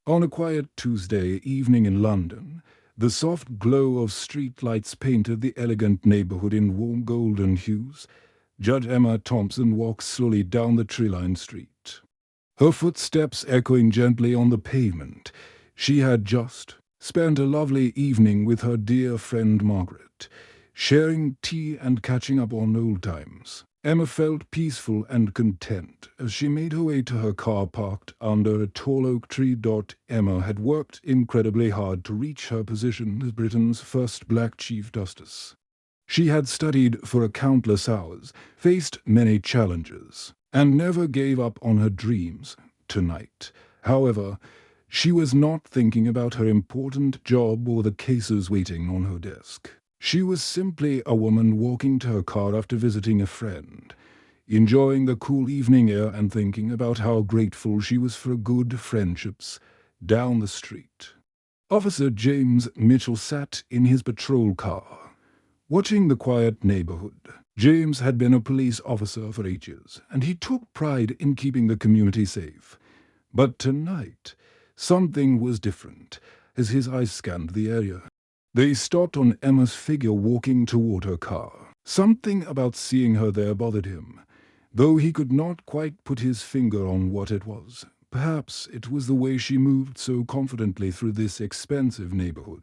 On a quiet Tuesday evening in London, the soft glow of street lights painted the elegant neighborhood in warm golden hues. Judge Emma Thompson walked slowly down the tree-lined street, her footsteps echoing gently on the pavement. She had just spent a lovely evening with her dear friend Margaret, sharing tea and catching up on old times. Emma felt peaceful and content as she made her way to her car parked under a tall oak tree. Emma had worked incredibly hard to reach her position as Britain's first black Chief Justice. She had studied for countless hours, faced many challenges, and never gave up on her dreams. Tonight, however, she was not thinking about her important job or the cases waiting on her desk. She was simply a woman walking to her car after visiting a friend, enjoying the cool evening air and thinking about how grateful she was for good friendships down the street. Officer James Mitchell sat in his patrol car, watching the quiet neighborhood. James had been a police officer for 8 years, and he took pride in keeping the community safe. But tonight, something was different as his eyes scanned the area. They stopped on Emma's figure walking toward her car. Something about seeing her there bothered him, though he could not quite put his finger on what it was. Perhaps it was the way she moved so confidently through this expensive neighborhood.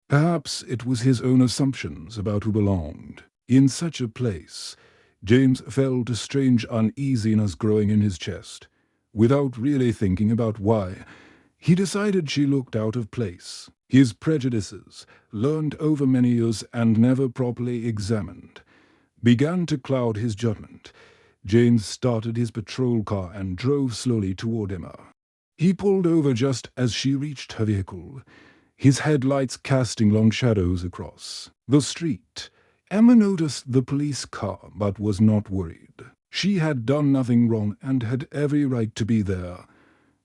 Perhaps it was his own assumptions about who belonged in such a place. James felt a strange uneasiness growing in his chest. Without really thinking about why, he decided she looked out of place. His prejudices, learned over many years and never properly examined, began to cloud his judgment. James started his patrol car and drove slowly toward Emma. He pulled over just as she reached her vehicle, his headlights casting long shadows across the street. Emma noticed the police car but was not worried. She had done nothing wrong and had every right to be there.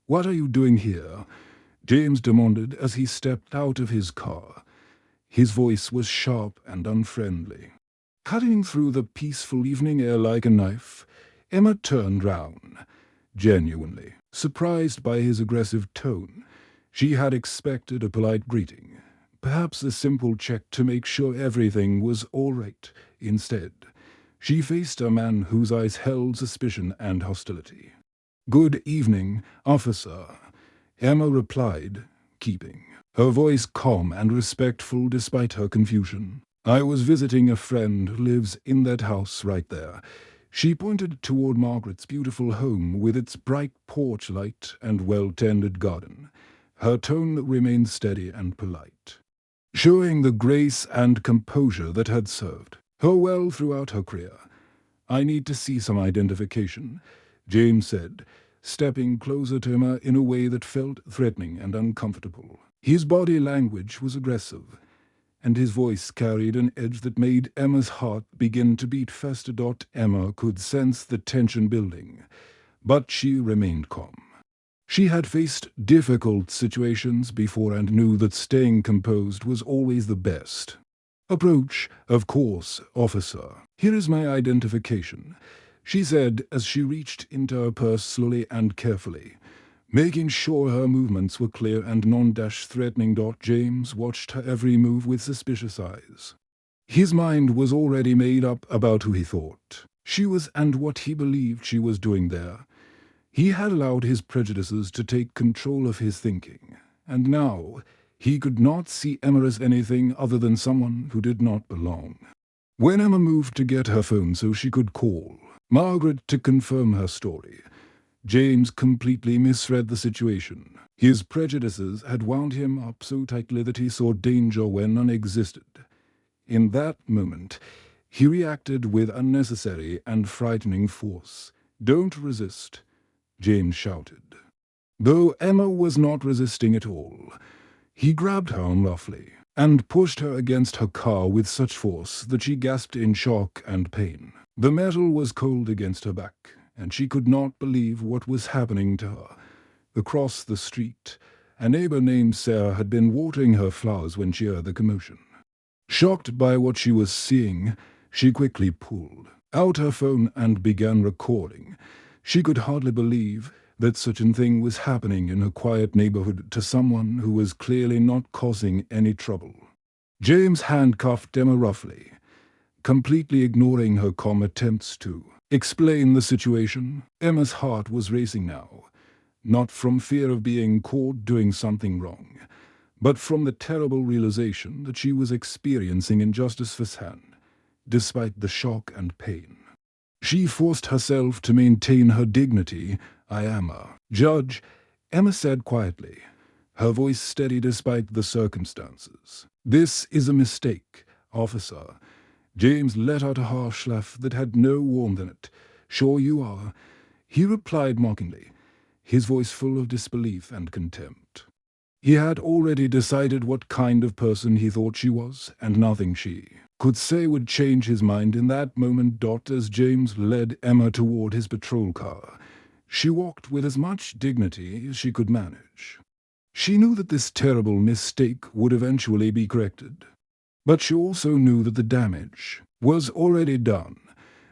"What are you doing here?" James demanded as he stepped out of his car. His voice was sharp and unfriendly, cutting through the peaceful evening air like a knife. Emma turned round, genuinely surprised by his aggressive tone. She had expected a polite greeting, perhaps a simple check to make sure everything was all right. Instead, she faced a man whose eyes held suspicion and hostility. "Good evening, officer," Emma replied, keeping her voice calm and respectful despite her confusion. "I was visiting a friend who lives in that house right there." She pointed toward Margaret's beautiful home with its bright porch light and well-tended garden. Her tone remained steady and polite, showing the grace and composure that had served her well throughout her career. "I need to see some identification," James said, stepping closer to Emma in a way that felt threatening and uncomfortable. His body language was aggressive, and his voice carried an edge that made Emma's heart begin to beat faster. Emma could sense the tension building, but she remained calm. She had faced difficult situations before and knew that staying composed was always the best approach. "Of course, officer. Here is my identification," she said as she reached into her purse slowly and carefully, making sure her movements were clear and non-threatening. James watched her every move with suspicious eyes. His mind was already made up about who he thought she was and what he believed she was doing there. He had allowed his prejudices to take control of his thinking, and now he could not see Emma as anything other than someone who did not belong. When Emma moved to get her phone so she could call Margaret to confirm her story, James completely misread the situation. His prejudices had wound him up so tightly that he saw danger when none existed. In that moment, he reacted with unnecessary and frightening force. "Don't resist," James shouted. Though Emma was not resisting at all, he grabbed her arm roughly and pushed her against her car with such force that she gasped in shock and pain. The metal was cold against her back, and she could not believe what was happening to her. Across the street, a neighbor named Sarah had been watering her flowers when she heard the commotion. Shocked by what she was seeing, she quickly pulled out her phone and began recording. She could hardly believe that such a thing was happening in a quiet neighborhood to someone who was clearly not causing any trouble. James handcuffed Emma roughly, completely ignoring her calm attempts to explain the situation. Emma's heart was racing now, not from fear of being caught doing something wrong, but from the terrible realization that she was experiencing injustice firsthand, despite the shock and pain. She forced herself to maintain her dignity. "I am a judge," Emma said quietly, her voice steady despite the circumstances. "This is a mistake, officer." James let out a harsh laugh that had no warmth in it. "Sure you are," he replied mockingly, his voice full of disbelief and contempt. He had already decided what kind of person he thought she was, and nothing she could say would change his mind in that moment. As James led Emma toward his patrol car, she walked with as much dignity as she could manage. She knew that this terrible mistake would eventually be corrected, but she also knew that the damage was already done.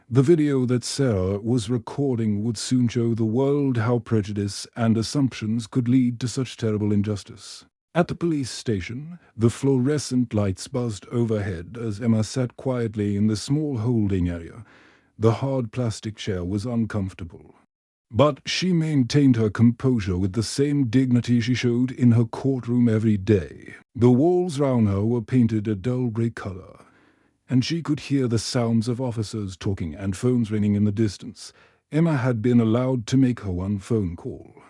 The video that Sarah was recording would soon show the world how prejudice and assumptions could lead to such terrible injustice. At the police station, the fluorescent lights buzzed overhead as Emma sat quietly in the small holding area. The hard plastic chair was uncomfortable, but she maintained her composure with the same dignity she showed in her courtroom every day. The walls round her were painted a dull grey color, and she could hear the sounds of officers talking and phones ringing in the distance. Emma had been allowed to make her one phone call.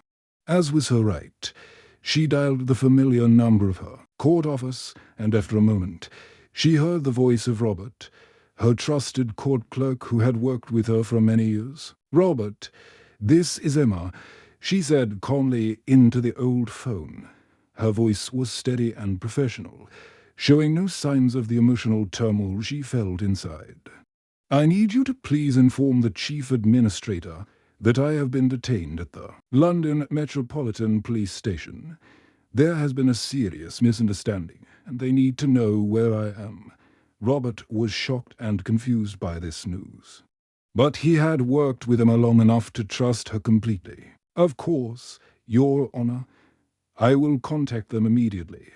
As was her right, she dialed the familiar number of her court office, and after a moment, she heard the voice of Robert, her trusted court clerk who had worked with her for many years. "Robert, this is Emma," she said calmly into the old phone. Her voice was steady and professional, showing no signs of the emotional turmoil she felt inside. "I need you to please inform the chief administrator that I have been detained at the London Metropolitan Police Station. There has been a serious misunderstanding, and they need to know where I am." Robert was shocked and confused by this news, but he had worked with Emma long enough to trust her completely. "Of course, Your Honor. I will contact them immediately,"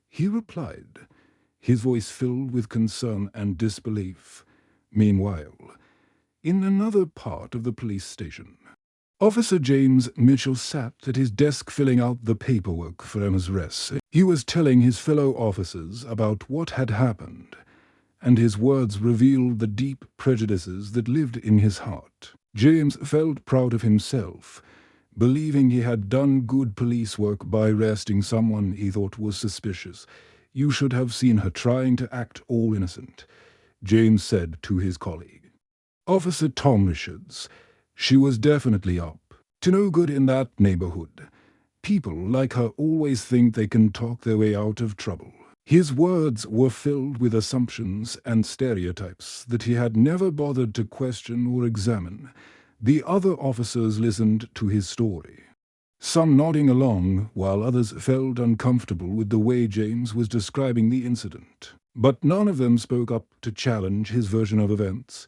he replied, his voice filled with concern and disbelief. Meanwhile, in another part of the police station, Officer James Mitchell sat at his desk filling out the paperwork for Emma's arrest. He was telling his fellow officers about what had happened, and his words revealed the deep prejudices that lived in his heart. James felt proud of himself, believing he had done good police work by arresting someone he thought was suspicious. "You should have seen her trying to act all innocent," James said to his colleague, Officer Tom Richards. "She was definitely up to no good in that neighborhood. People like her always think they can talk their way out of trouble." His words were filled with assumptions and stereotypes that he had never bothered to question or examine. The other officers listened to his story, some nodding along while others felt uncomfortable with the way James was describing the incident. But none of them spoke up to challenge his version of events,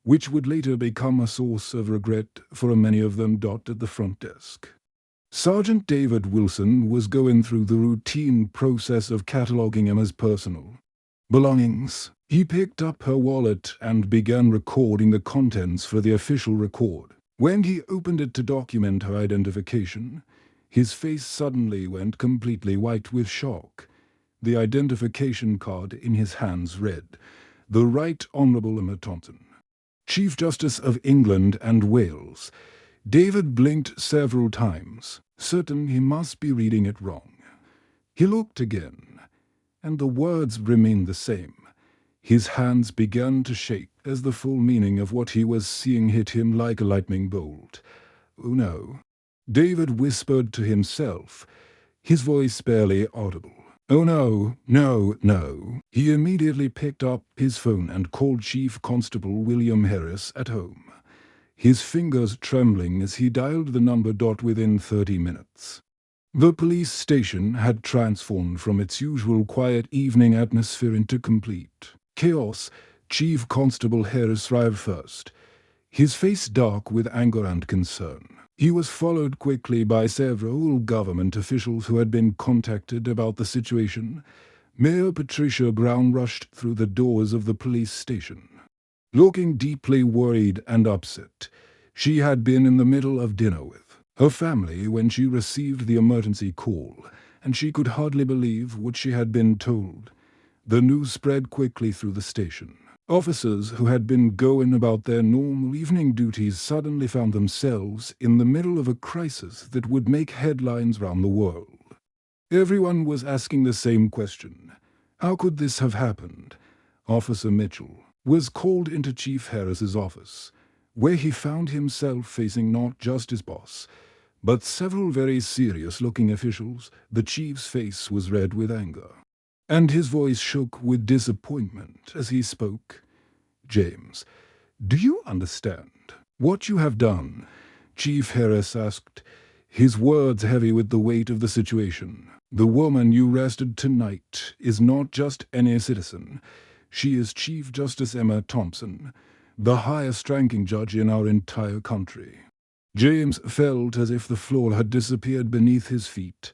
which would later become a source of regret for many of them. At the front desk, Sergeant David Wilson was going through the routine process of cataloging Emma's personal belongings. He picked up her wallet and began recording the contents for the official record. When he opened it to document her identification, his face suddenly went completely white with shock. The identification card in his hands read, "The Right Honourable Emma Thompson, Chief Justice of England and Wales." David blinked several times, certain he must be reading it wrong. He looked again, and the words remained the same. His hands began to shake as the full meaning of what he was seeing hit him like a lightning bolt. "Oh no," David whispered to himself, his voice barely audible. "Oh no, no, no." He immediately picked up his phone and called Chief Constable William Harris at home, his fingers trembling as he dialed the number. Within 30 minutes, the police station had transformed from its usual quiet evening atmosphere into complete chaos. Chief Constable Harris arrived first, his face dark with anger and concern. He was followed quickly by several government officials who had been contacted about the situation. Mayor Patricia Brown rushed through the doors of the police station. Looking deeply worried and upset, she had been in the middle of dinner with her family when she received the emergency call, and she could hardly believe what she had been told. The news spread quickly through the station. Officers who had been going about their normal evening duties suddenly found themselves in the middle of a crisis that would make headlines round the world. Everyone was asking the same question. How could this have happened? Officer Mitchell was called into Chief Harris's office, where he found himself facing not just his boss, but several very serious-looking officials. The chief's face was red with anger, and his voice shook with disappointment as he spoke. "James, do you understand what you have done?" Chief Harris asked, his words heavy with the weight of the situation. "The woman you arrested tonight is not just any citizen. She is Chief Justice Emma Thompson, the highest-ranking judge in our entire country." James felt as if the floor had disappeared beneath his feet.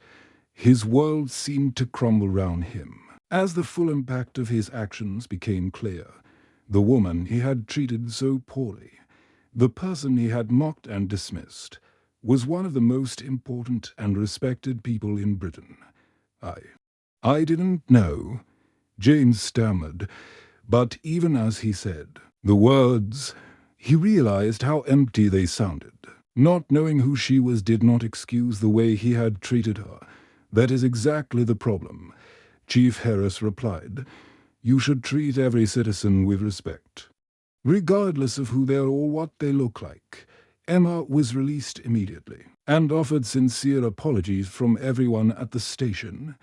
His world seemed to crumble round him as the full impact of his actions became clear. The woman he had treated so poorly, the person he had mocked and dismissed, was one of the most important and respected people in Britain. I didn't know," James stammered, but even as he said the words, he realized how empty they sounded. Not knowing who she was did not excuse the way he had treated her. "That is exactly the problem," Chief Harris replied. "You should treat every citizen with respect, regardless of who they are or what they look like." Emma was released immediately and offered sincere apologies from everyone at the station,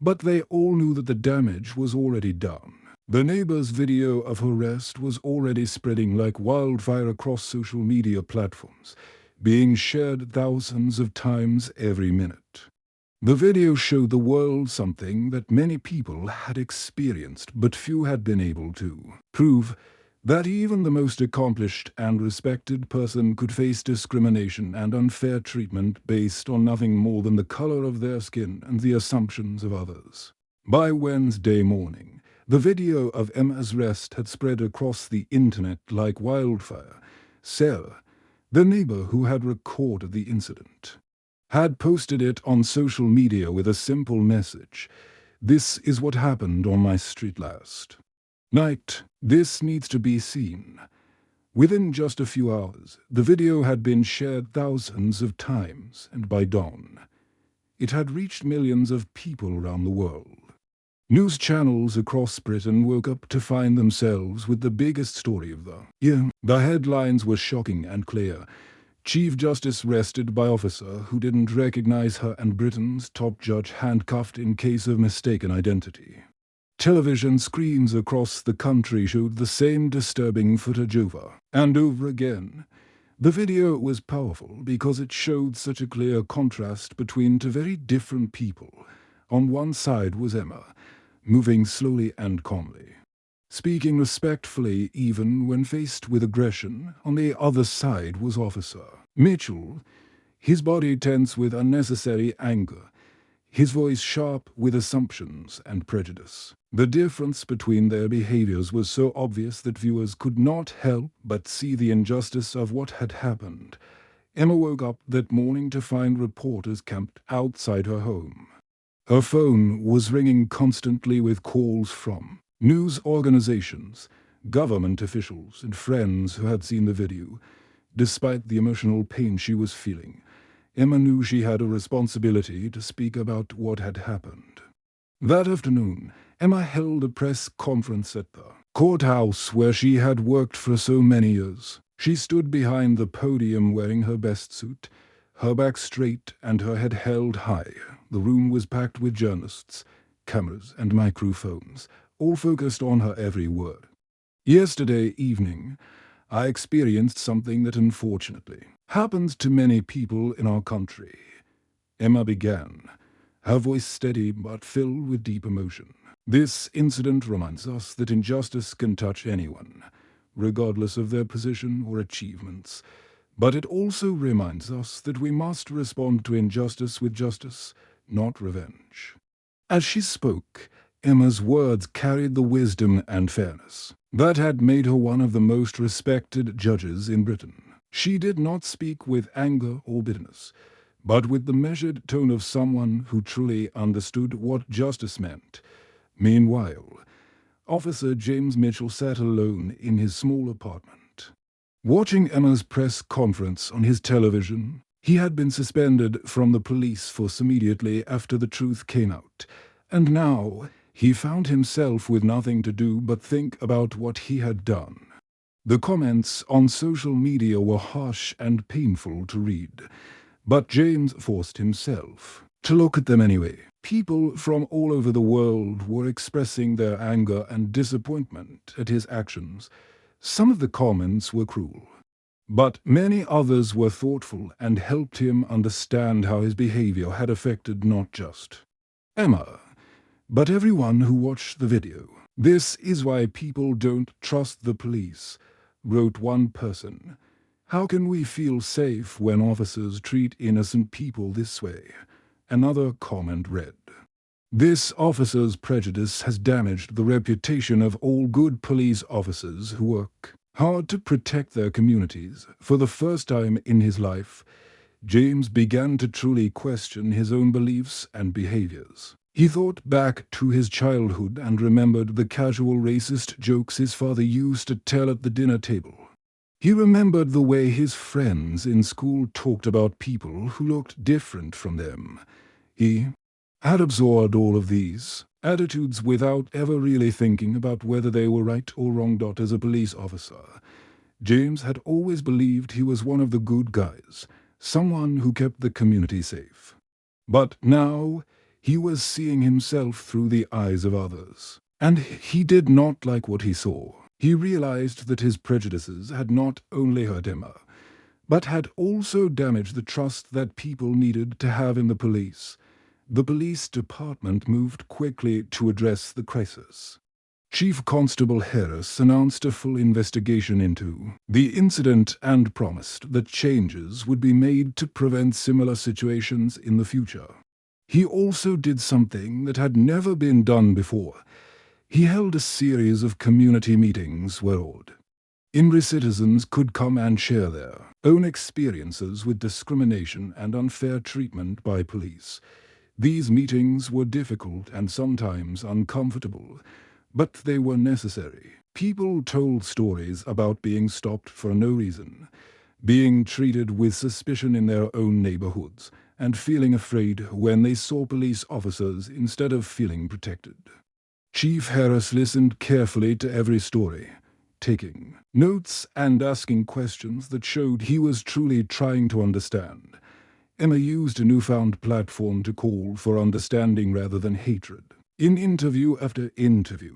but they all knew that the damage was already done. The neighbor's video of her arrest was already spreading like wildfire across social media platforms, being shared thousands of times every minute. The video showed the world something that many people had experienced, but few had been able to prove: that even the most accomplished and respected person could face discrimination and unfair treatment based on nothing more than the color of their skin and the assumptions of others. By Wednesday morning, the video of Emma's arrest had spread across the internet like wildfire. Sarah, the neighbor who had recorded the incident, had posted it on social media with a simple message: "This is what happened on my street last night. This needs to be seen." Within just a few hours, the video had been shared thousands of times, and by dawn, it had reached millions of people around the world. News channels across Britain woke up to find themselves with the biggest story of the year. The headlines were shocking and clear. Chief Justice arrested by officer who didn't recognize her, and Britain's top judge handcuffed in case of mistaken identity. Television screens across the country showed the same disturbing footage over and over again. The video was powerful because it showed such a clear contrast between two very different people. On one side was Emma, moving slowly and calmly, speaking respectfully even when faced with aggression. On the other side was Officer Mitchell, his body tense with unnecessary anger, his voice sharp with assumptions and prejudice. The difference between their behaviors was so obvious that viewers could not help but see the injustice of what had happened. Emma woke up that morning to find reporters camped outside her home. Her phone was ringing constantly with calls from news organizations, government officials, and friends who had seen the video. Despite the emotional pain she was feeling, Emma knew she had a responsibility to speak about what had happened. That afternoon, Emma held a press conference at the courthouse where she had worked for so many years. She stood behind the podium wearing her best suit, her back straight and her head held high. The room was packed with journalists, cameras, and microphones, all focused on her every word. "Yesterday evening, I experienced something that unfortunately happens to many people in our country," Emma began, her voice steady but filled with deep emotion. "This incident reminds us that injustice can touch anyone, regardless of their position or achievements. But it also reminds us that we must respond to injustice with justice, not revenge. As she spoke, Emma's words carried the wisdom and fairness that had made her one of the most respected judges in Britain. She did not speak with anger or bitterness, but with the measured tone of someone who truly understood what justice meant. Meanwhile, Officer James Mitchell sat alone in his small apartment. Watching Emma's press conference on his television, he had been suspended from the police force immediately after the truth came out, and now he found himself with nothing to do but think about what he had done. The comments on social media were harsh and painful to read, but James forced himself to look at them anyway. People from all over the world were expressing their anger and disappointment at his actions. Some of the comments were cruel, but many others were thoughtful and helped him understand how his behavior had affected not just Emma, but everyone who watched the video. "This is why people don't trust the police," wrote one person. "How can we feel safe when officers treat innocent people this way?" Another comment read, "This officer's prejudice has damaged the reputation of all good police officers who work hard to protect their communities." For the first time in his life, James began to truly question his own beliefs and behaviors. He thought back to his childhood and remembered the casual racist jokes his father used to tell at the dinner table. He remembered the way his friends in school talked about people who looked different from them. He had absorbed all of these attitudes without ever really thinking about whether they were right or wrong. As a police officer, James had always believed he was one of the good guys, someone who kept the community safe. But now he was seeing himself through the eyes of others, and he did not like what he saw. He realized that his prejudices had not only hurt Emma, but had also damaged the trust that people needed to have in the police. The police department moved quickly to address the crisis. Chief Constable Harris announced a full investigation into the incident and promised that changes would be made to prevent similar situations in the future. He also did something that had never been done before. He held a series of community meetings where Imri citizens could come and share their own experiences with discrimination and unfair treatment by police. These meetings were difficult and sometimes uncomfortable, but they were necessary. People told stories about being stopped for no reason, being treated with suspicion in their own neighborhoods, and feeling afraid when they saw police officers instead of feeling protected. Chief Harris listened carefully to every story, taking notes and asking questions that showed he was truly trying to understand. Emma used a newfound platform to call for understanding rather than hatred. In interview after interview,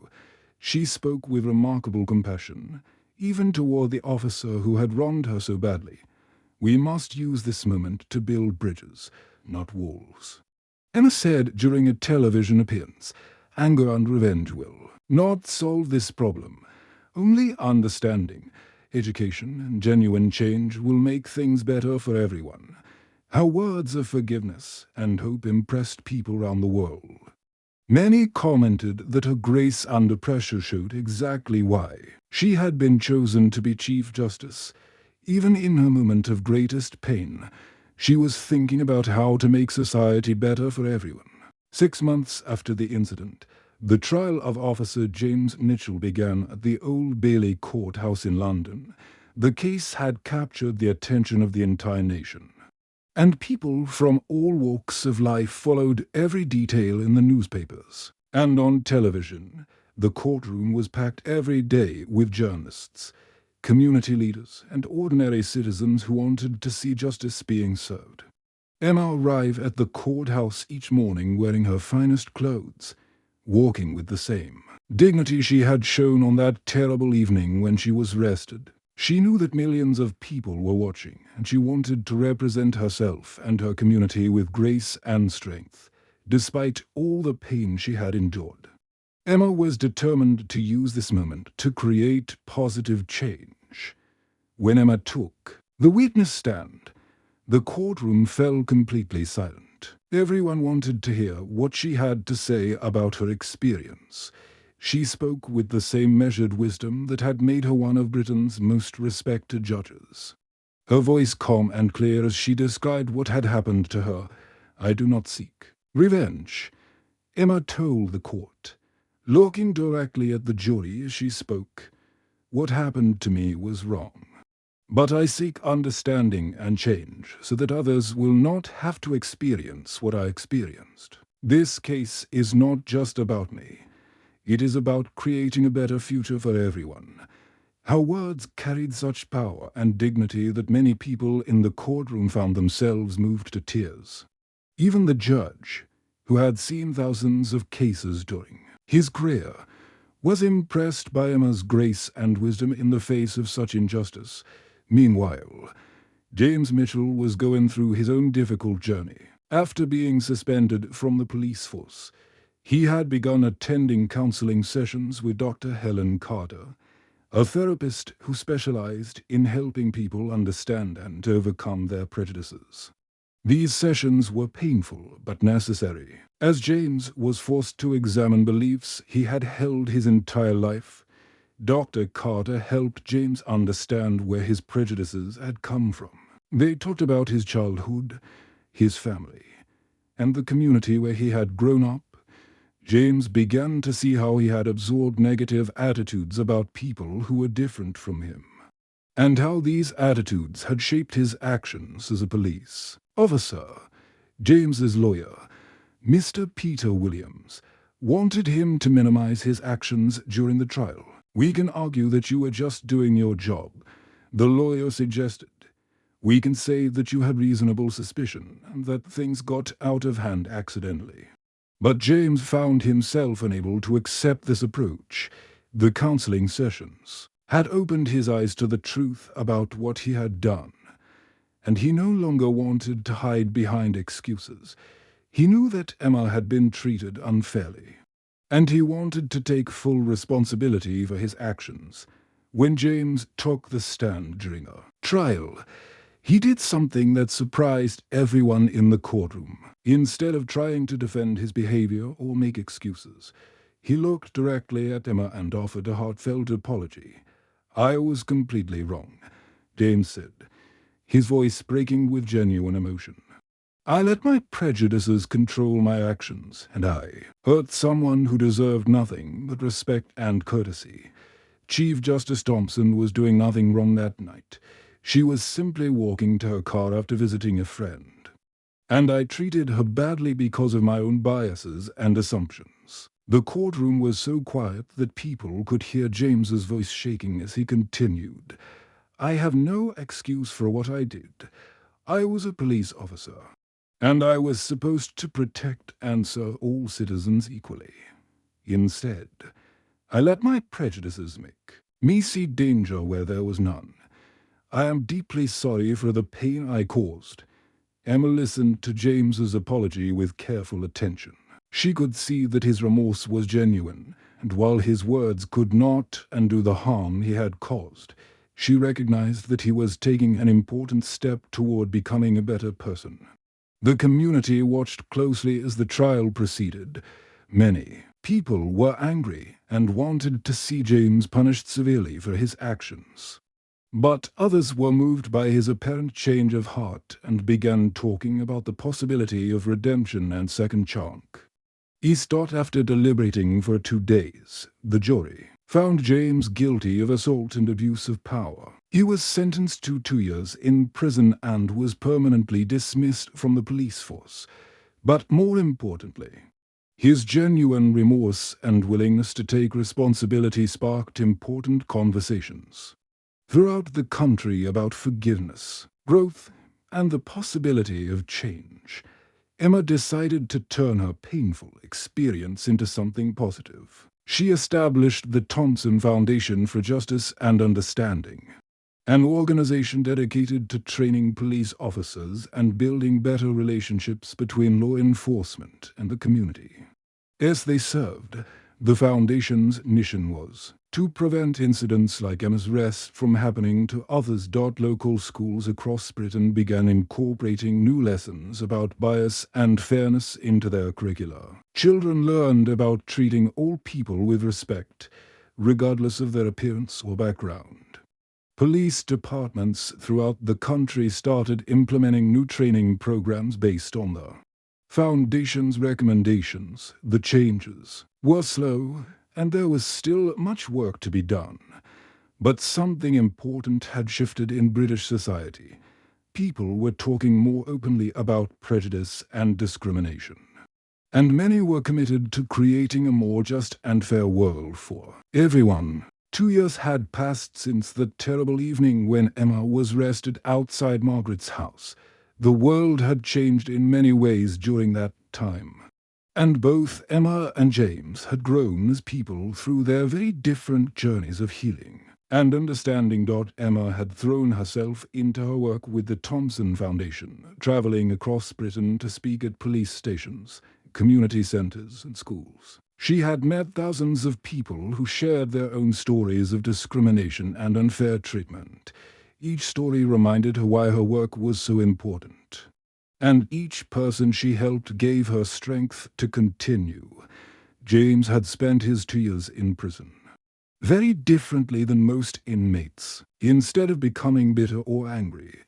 she spoke with remarkable compassion, even toward the officer who had wronged her so badly. "We must use this moment to build bridges, not walls," Emma said during a television appearance. "Anger and revenge will not solve this problem. Only understanding, education, and genuine change will make things better for everyone." Her words of forgiveness and hope impressed people around the world. Many commented that her grace under pressure showed exactly why she had been chosen to be Chief Justice. Even in her moment of greatest pain, she was thinking about how to make society better for everyone. 6 months after the incident, the trial of Officer James Mitchell began at the Old Bailey Courthouse in London. The case had captured the attention of the entire nation, and people from all walks of life followed every detail in the newspapers and on television. The courtroom was packed every day with journalists, community leaders, and ordinary citizens who wanted to see justice being served. Emma arrived at the courthouse each morning wearing her finest clothes, walking with the same dignity she had shown on that terrible evening when she was arrested. She knew that millions of people were watching, and she wanted to represent herself and her community with grace and strength, despite all the pain she had endured. Emma was determined to use this moment to create positive change. When Emma took The witness stand. The courtroom fell completely silent. Everyone wanted to hear what she had to say about her experience. She spoke with the same measured wisdom that had made her one of Britain's most respected judges. Her voice calm and clear as she described what had happened to her. "I do not seek revenge," Emma told the court. Looking directly at the jury as she spoke, "What happened to me was wrong. But I seek understanding and change so that others will not have to experience what I experienced. This case is not just about me. It is about creating a better future for everyone." Her words carried such power and dignity that many people in the courtroom found themselves moved to tears. Even the judge, who had seen thousands of cases during his career, was impressed by Emma's grace and wisdom in the face of such injustice. Meanwhile, James Mitchell was going through his own difficult journey. After being suspended from the police force, he had begun attending counseling sessions with Dr. Helen Carter, a therapist who specialized in helping people understand and overcome their prejudices. These sessions were painful but necessary, as James was forced to examine beliefs he had held his entire life. Dr. Carter helped James understand where his prejudices had come from. They talked about his childhood, his family, and the community where he had grown up. James began to see how he had absorbed negative attitudes about people who were different from him, and how these attitudes had shaped his actions as a police officer. James's lawyer, Mr. Peter Williams, wanted him to minimize his actions during the trial. "We can argue that you were just doing your job," the lawyer suggested. "We can say that you had reasonable suspicion and that things got out of hand accidentally." But James found himself unable to accept this approach. The counseling sessions had opened his eyes to the truth about what he had done, and he no longer wanted to hide behind excuses. He knew that Emma had been treated unfairly, and he wanted to take full responsibility for his actions. When James took the stand during a trial, he did something that surprised everyone in the courtroom. Instead of trying to defend his behavior or make excuses, he looked directly at Emma and offered a heartfelt apology. "I was completely wrong," James said, his voice breaking with genuine emotion. "I let my prejudices control my actions, and I hurt someone who deserved nothing but respect and courtesy. Chief Justice Thompson was doing nothing wrong that night. She was simply walking to her car after visiting a friend, and I treated her badly because of my own biases and assumptions." The courtroom was so quiet that people could hear James's voice shaking as he continued. "I have no excuse for what I did. I was a police officer, and I was supposed to protect and serve all citizens equally. Instead, I let my prejudices make me see danger where there was none. I am deeply sorry for the pain I caused." Emma listened to James's apology with careful attention. She could see that his remorse was genuine, and while his words could not undo the harm he had caused, she recognized that he was taking an important step toward becoming a better person. The community watched closely as the trial proceeded. Many people were angry and wanted to see James punished severely for his actions. But others were moved by his apparent change of heart and began talking about the possibility of redemption and second chance. Instead, after deliberating for 2 days, the jury found James guilty of assault and abuse of power. He was sentenced to 2 years in prison and was permanently dismissed from the police force. But more importantly, his genuine remorse and willingness to take responsibility sparked important conversations throughout the country about forgiveness, growth, and the possibility of change. Emma decided to turn her painful experience into something positive. She established the Thompson Foundation for Justice and Understanding, an organization dedicated to training police officers and building better relationships between law enforcement and the community. As they served, the foundation's mission was To prevent incidents like Emma's arrest from happening to others, local schools across Britain began incorporating new lessons about bias and fairness into their curricula. Children learned about treating all people with respect, regardless of their appearance or background. Police departments throughout the country started implementing new training programs based on the Foundation's recommendations. The changes were slow, and there was still much work to be done. But something important had shifted in British society. People were talking more openly about prejudice and discrimination. And many were committed to creating a more just and fair world for everyone. 2 years had passed since the terrible evening when Emma was arrested outside Margaret's house. The world had changed in many ways during that time. And both Emma and James had grown as people through their very different journeys of healing and understanding. Emma had thrown herself into her work with the Thompson Foundation, traveling across Britain to speak at police stations, community centres and schools. She had met thousands of people who shared their own stories of discrimination and unfair treatment. Each story reminded her why her work was so important. And each person she helped gave her strength to continue. James had spent his 2 years in prison. Very differently than most inmates, instead of becoming bitter or angry,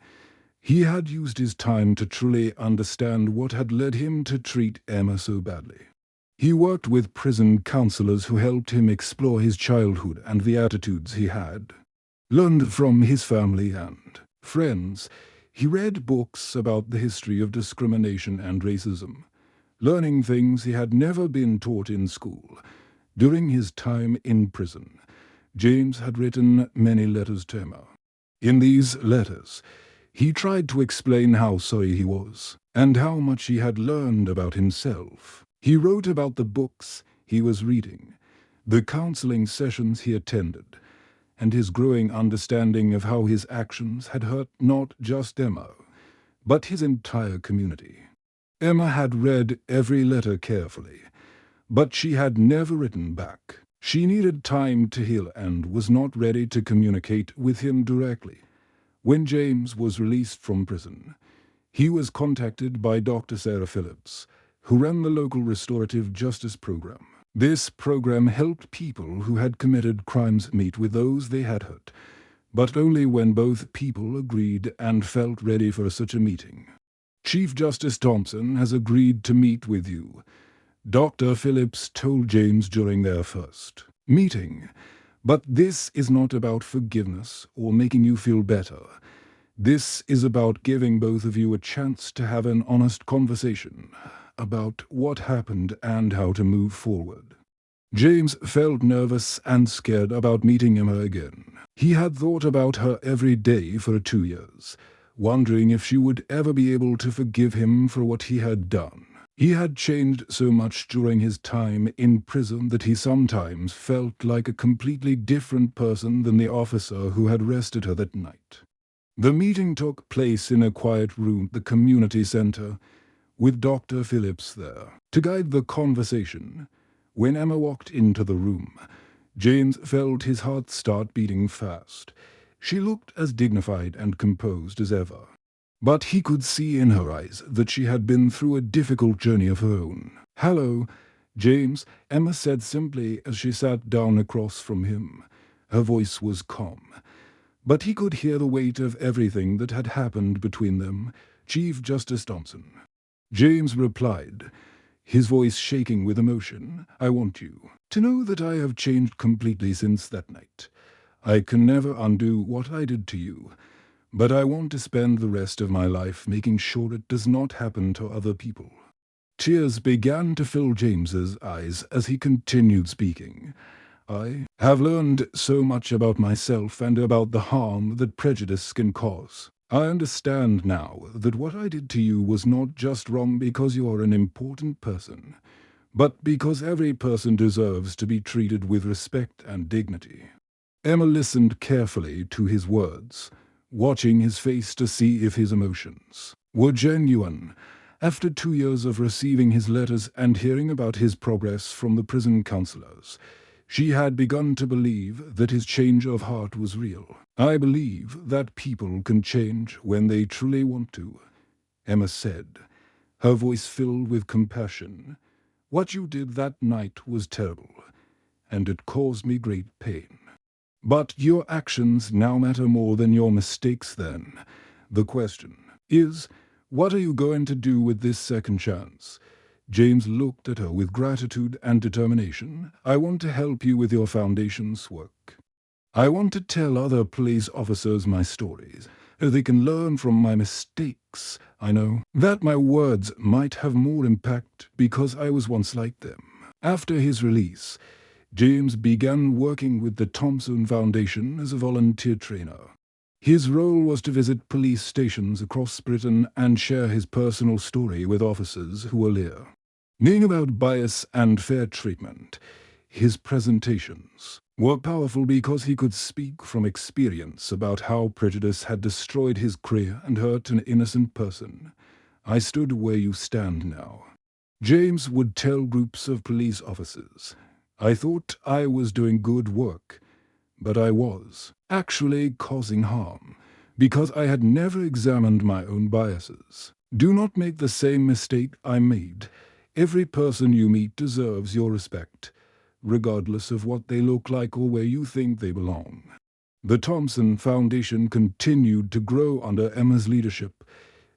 he had used his time to truly understand what had led him to treat Emma so badly. He worked with prison counselors who helped him explore his childhood and the attitudes he had learned from his family and friends. He read books about the history of discrimination and racism, learning things he had never been taught in school. During his time in prison, James had written many letters to Emma. In these letters, he tried to explain how sorry he was and how much he had learned about himself. He wrote about the books he was reading, the counseling sessions he attended, and his growing understanding of how his actions had hurt not just Emma, but his entire community. Emma had read every letter carefully, but she had never written back. She needed time to heal and was not ready to communicate with him directly. When James was released from prison, he was contacted by Dr. Sarah Phillips, who ran the local restorative justice program. This program helped people who had committed crimes meet with those they had hurt, but only when both people agreed and felt ready for such a meeting. Chief Justice Thompson has agreed to meet with you, Dr. Phillips told James during their first meeting. But this is not about forgiveness or making you feel better. This is about giving both of you a chance to have an honest conversation about what happened and how to move forward. James felt nervous and scared about meeting Emma again. He had thought about her every day for 2 years, wondering if she would ever be able to forgive him for what he had done. He had changed so much during his time in prison that he sometimes felt like a completely different person than the officer who had arrested her that night. The meeting took place in a quiet room at the community center, with Dr. Phillips there to guide the conversation. When Emma walked into the room, James felt his heart start beating fast. She looked as dignified and composed as ever, but he could see in her eyes that she had been through a difficult journey of her own. "Hello, James," Emma said simply as she sat down across from him. Her voice was calm, but he could hear the weight of everything that had happened between them. "Chief Justice Thompson." James replied, his voice shaking with emotion. "I want you to know that I have changed completely since that night. I can never undo what I did to you, but I want to spend the rest of my life making sure it does not happen to other people." Tears began to fill James's eyes as he continued speaking. "I have learned so much about myself and about the harm that prejudice can cause. I understand now that what I did to you was not just wrong because you are an important person, but because every person deserves to be treated with respect and dignity." Emma listened carefully to his words, watching his face to see if his emotions were genuine. After 2 years of receiving his letters and hearing about his progress from the prison counselors, She had begun to believe that his change of heart was real. "I believe that people can change when they truly want to," Emma said, her voice filled with compassion. "What you did that night was terrible, and it caused me great pain. But your actions now matter more than your mistakes then. The question is, what are you going to do with this second chance?" James looked at her with gratitude and determination. "I want to help you with your foundation's work. I want to tell other police officers my stories. They can learn from my mistakes. I know that my words might have more impact because I was once like them." After his release, James began working with the Thompson Foundation as a volunteer trainer. His role was to visit police stations across Britain and share his personal story with officers who were near. Knowing about bias and fair treatment, his presentations were powerful because he could speak from experience about how prejudice had destroyed his career and hurt an innocent person. "I stood where you stand now," James would tell groups of police officers. "I thought I was doing good work, but I was actually causing harm because I had never examined my own biases. Do not make the same mistake I made. Every person you meet deserves your respect, regardless of what they look like or where you think they belong." The Thompson Foundation continued to grow under Emma's leadership.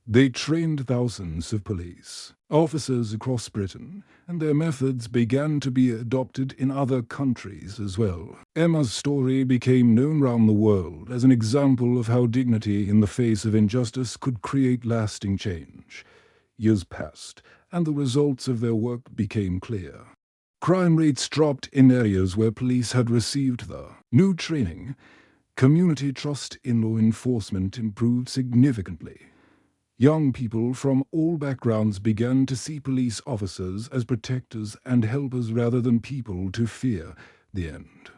They trained thousands of police officers across Britain, and their methods began to be adopted in other countries as well. Emma's story became known around the world as an example of how dignity in the face of injustice could create lasting change. Years passed, and the results of their work became clear. Crime rates dropped in areas where police had received the new training. Community trust in law enforcement improved significantly. Young people from all backgrounds began to see police officers as protectors and helpers rather than people to fear. The end.